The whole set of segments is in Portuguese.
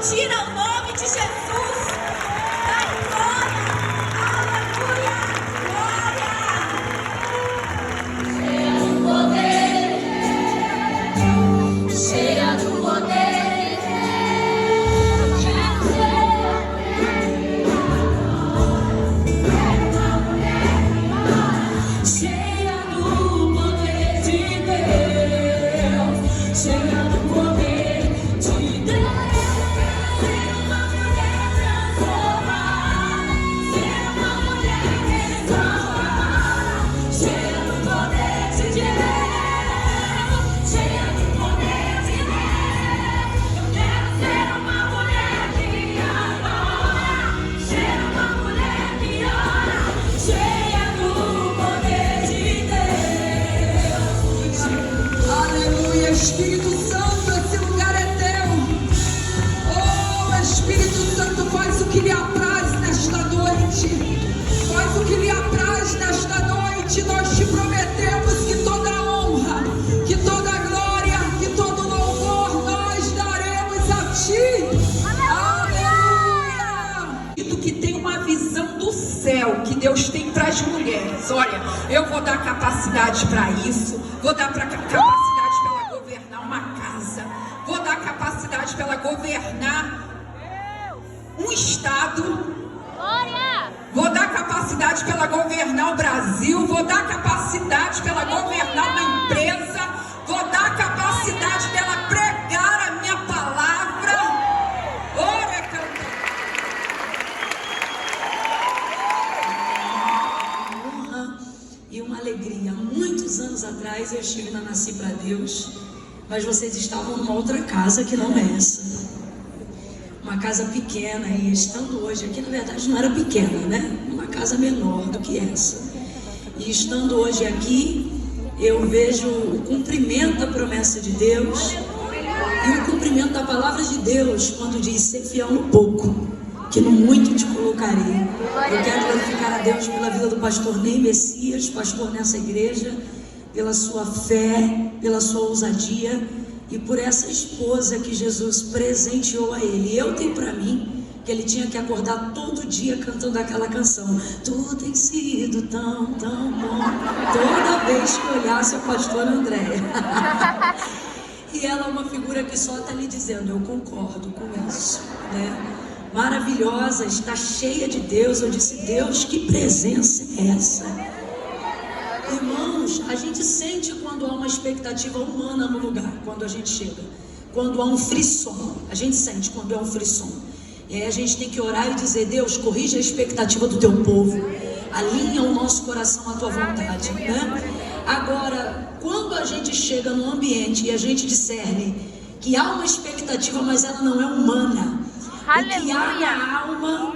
tira o nome de Jesus da glória. Aleluia, glória. Cheia do poder. Espírito Santo, esse lugar é teu. Oh, Espírito Santo, faz o que lhe apraz nesta noite. Faz o que lhe apraz nesta noite. Nós te prometemos que toda a honra, que toda a glória, que todo o louvor nós daremos a ti. Aleluia! E tu que tem uma visão do céu que Deus tem para as mulheres. Olha, eu vou dar capacidade para isso. Vou dar capacidade uma casa, vou dar capacidade para ela governar um estado, vou dar capacidade para ela governar o Brasil, vou dar capacidade para ela governar uma empresa, vou dar capacidade para ela pregar a minha palavra. Ora, canta. Uma honra e uma alegria. Muitos anos atrás eu estive na Nasci para Deus. Mas vocês estavam numa outra casa que não é essa. Uma casa pequena, e estando hoje aqui, na verdade não era pequena, né? Uma casa menor do que essa. E estando hoje aqui, eu vejo o cumprimento da promessa de Deus e o cumprimento da palavra de Deus, quando diz: ser fiel no pouco, que no muito te colocarei. Eu quero glorificar a Deus pela vida do pastor Ney Messias, pastor nessa igreja, pela sua fé, pela sua ousadia e por essa esposa que Jesus presenteou a ele. Eu tenho para mim que ele tinha que acordar todo dia cantando aquela canção: tudo tem sido tão, tão bom, toda vez que olhasse a pastora Andréia. E ela é uma figura que só está lhe dizendo: eu concordo com isso, né? Maravilhosa, está cheia de Deus. Eu disse: Deus, que presença é essa? Irmãos, a gente sente quando há uma expectativa humana no lugar, quando a gente chega, quando há um frisson, a gente sente quando é um frisson. E aí a gente tem que orar e dizer: Deus, corrija a expectativa do teu povo, alinha o nosso coração à tua vontade, né? Agora, quando a gente chega num ambiente e a gente discerne que há uma expectativa, mas ela não é humana, o que há na alma,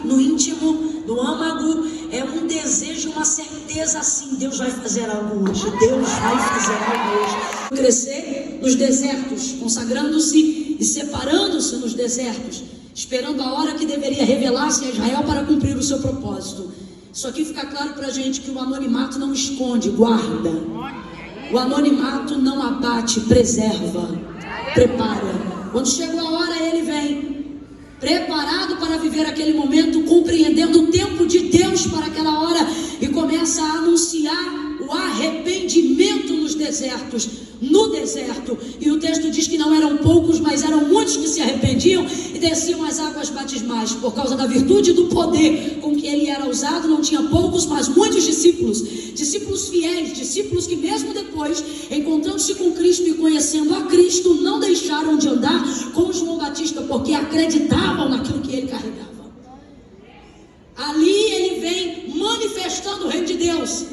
no íntimo, no âmago, é um desejo, uma certeza assim: Deus vai fazer algo hoje, Deus vai fazer algo hoje. Crescer nos desertos, consagrando-se e separando-se nos desertos, esperando a hora que deveria revelar-se a Israel para cumprir o seu propósito. Isso aqui fica claro pra gente que o anonimato não esconde, guarda. O anonimato não abate, preserva, prepara. Quando chegou a hora, ele vem preparado para viver aquele momento, compreendendo o tempo de Deus para aquela hora, e começa a anunciar o arrependimento nos desertos, no deserto. E o texto diz que não eram poucos, mas eram muitos que se arrependiam e desciam as águas batismais, por causa da virtude e do poder com que ele era usado. Não tinha poucos, mas muitos discípulos, discípulos fiéis, discípulos que mesmo depois, encontrando-se com Cristo e conhecendo a Cristo, não deixaram de andar com João Batista, porque acreditavam naquilo que ele carregava. Ali ele vem manifestando o reino de Deus.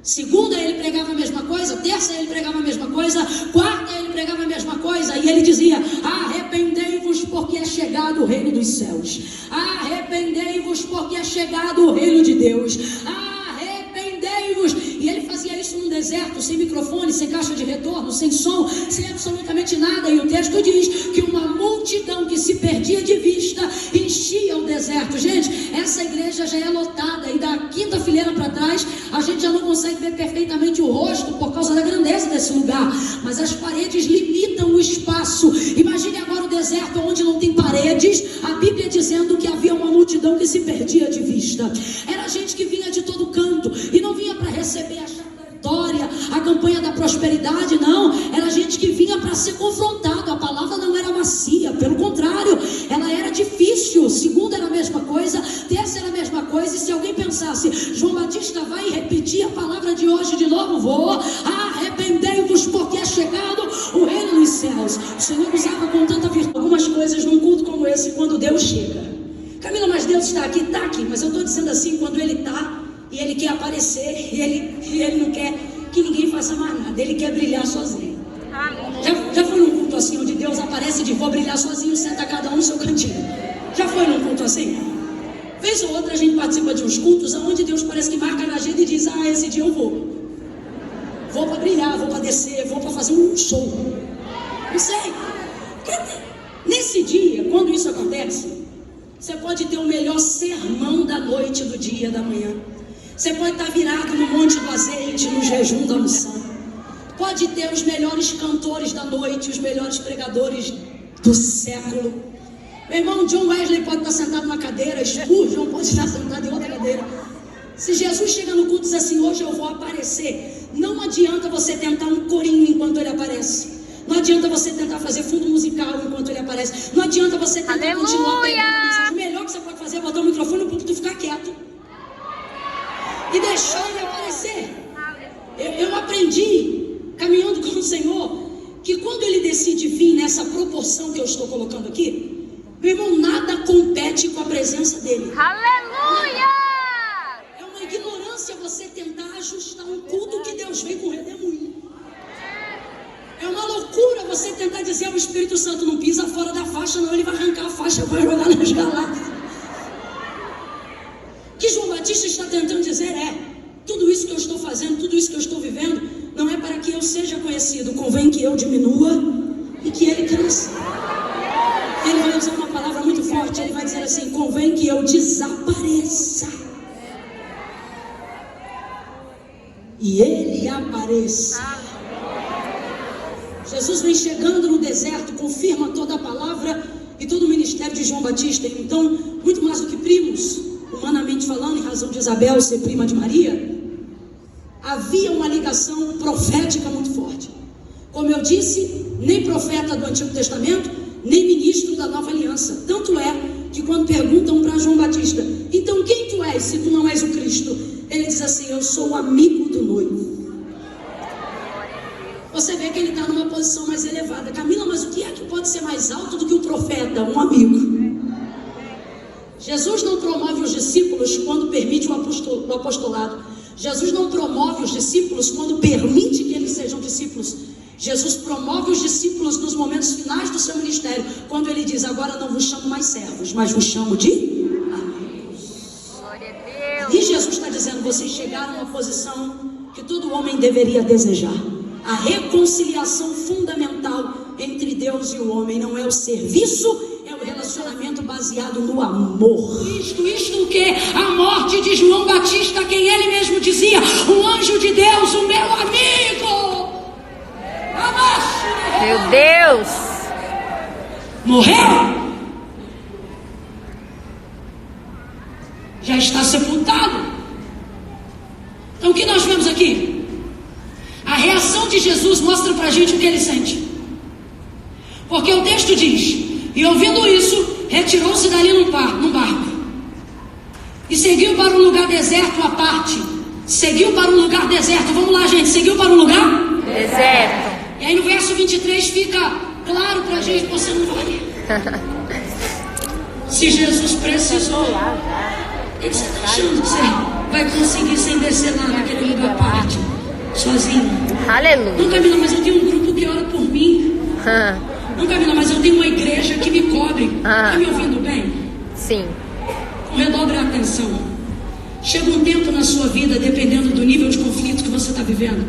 Segunda ele pregava a mesma coisa, terça ele pregava a mesma coisa, quarta ele pregava a mesma coisa, e ele dizia: arrependei-vos porque é chegado o reino dos céus, arrependei-vos porque é chegado o reino de Deus, arrependei-vos. E ele fazia isso num deserto, sem microfone, sem caixa de retorno, sem som, sem absolutamente nada. E o texto diz que uma multidão que se perdia de vista enchia o deserto. Gente, essa igreja já é lotada, e da quinta fileira para trás a gente já não consegue ver perfeitamente o rosto por causa da grandeza nesse lugar, mas as paredes limitam o espaço. Imagine agora o deserto onde não tem paredes, a Bíblia dizendo que havia uma multidão que se perdia de vista. Era gente que vinha de todo canto e não vinha para receber a chave da vitória, a campanha da prosperidade, não. Era gente que vinha para ser confrontado. A palavra não era macia, pelo contrário, ela era difícil. Segunda era a mesma coisa, terça era a mesma coisa. E se alguém pensasse, João Batista vai repetir a palavra de hoje de novo, vou. Arrependei-vos porque é chegado o reino dos céus. O Senhor usava com tanta virtude algumas coisas num culto como esse, quando Deus chega. Camila, mas Deus está aqui, mas eu estou dizendo assim, quando Ele está e Ele quer aparecer e ele não quer que ninguém faça mais nada, Ele quer brilhar sozinho. Já foi num culto assim, onde Deus aparece e diz, vou brilhar sozinho, senta cada um no seu cantinho? Já foi num culto assim? Vez ou outra a gente participa de uns cultos onde Deus parece que marca na agenda e diz, esse dia eu vou para brilhar, vou para descer, vou para fazer um show. Não sei. Nesse dia, quando isso acontece, você pode ter o melhor sermão da noite, do dia, da manhã. Você pode estar virado no monte do azeite, no jejum da unção. Pode ter os melhores cantores da noite, os melhores pregadores do século. Meu irmão, John Wesley pode estar sentado numa cadeira, Spurgeon pode estar sentado em outra cadeira. Se Jesus chega no culto e diz assim, hoje eu vou aparecer, não adianta você tentar um corinho enquanto Ele aparece. Não adianta você tentar fazer fundo musical enquanto Ele aparece. Não adianta você tentar continuar pregando. O melhor que você pode fazer é botar o microfone no púlpito e ficar quieto e deixar Ele aparecer. Eu aprendi, caminhando com o Senhor, que quando Ele decide vir nessa proporção que eu estou colocando aqui, meu irmão, nada compete com a presença dEle. Aleluia! É uma ignorância você tentar ajustar um culto que Deus vem com redemoinho. É uma loucura você tentar dizer ao Espírito Santo, não pisa fora da faixa, não, Ele vai arrancar a faixa e vai jogar nas galáxias. O que João Batista está tentando dizer tudo isso que eu estou fazendo, tudo isso que eu estou vivendo, não é para que eu seja conhecido, convém que eu diminua e que Ele cresça. Ele vai usar uma palavra muito forte, Ele vai dizer assim, convém que eu desapareça e Ele apareça. Jesus vem chegando no deserto, confirma toda a palavra e todo o ministério de João Batista. Então, muito mais do que primos, humanamente falando, em razão de Isabel ser prima de Maria, havia uma ligação profética muito forte. Como eu disse, nem profeta do Antigo Testamento, nem ministro da Nova Aliança. Tanto é que quando perguntam para João Batista, então quem tu és se tu não és o Cristo? Ele diz assim, eu sou o amigo do noivo. Você vê que ele está numa posição mais elevada. Camila, mas o que é que pode ser mais alto do que um profeta? Um amigo. Jesus não promove os discípulos quando permite o apostolado. Jesus não promove os discípulos quando permite que eles sejam discípulos. Jesus promove os discípulos nos momentos finais do seu ministério, quando Ele diz, agora não vos chamo mais servos, mas vos chamo de amigos. E Jesus está dizendo, vocês chegaram a uma posição que todo homem deveria desejar. A reconciliação fundamental entre Deus e o homem não é o serviço, é o relacionamento baseado no amor. Isto o que? A morte de João Batista, quem ele mesmo dizia, um anjo de Deus, o meu amigo. Meu Deus! Morreu? Já está sepultado. Então o que nós vemos aqui? A reação de Jesus mostra pra gente o que ele sente. Porque o texto diz, e ouvindo isso, retirou-se dali num barco e seguiu para um lugar deserto à parte. Seguiu para um lugar deserto. Vamos lá, gente, seguiu para um lugar deserto. E aí no verso 23 fica claro pra gente, você não vai. Se Jesus precisou, o que você está achando que você vai conseguir sem descer lá naquele lugar à parte? Sozinho. Aleluia. Não, Camila, mas eu tenho um grupo que ora por mim. Não, Camila, mas eu tenho uma igreja que me cobre. Está me ouvindo bem? Sim. Redobre a atenção. Chega um tempo na sua vida, dependendo do nível de conflito que você está vivendo,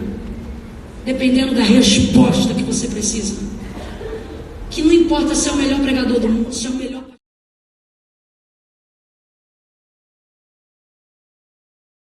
dependendo da resposta que você precisa, que não importa se é o melhor pregador do mundo, se é o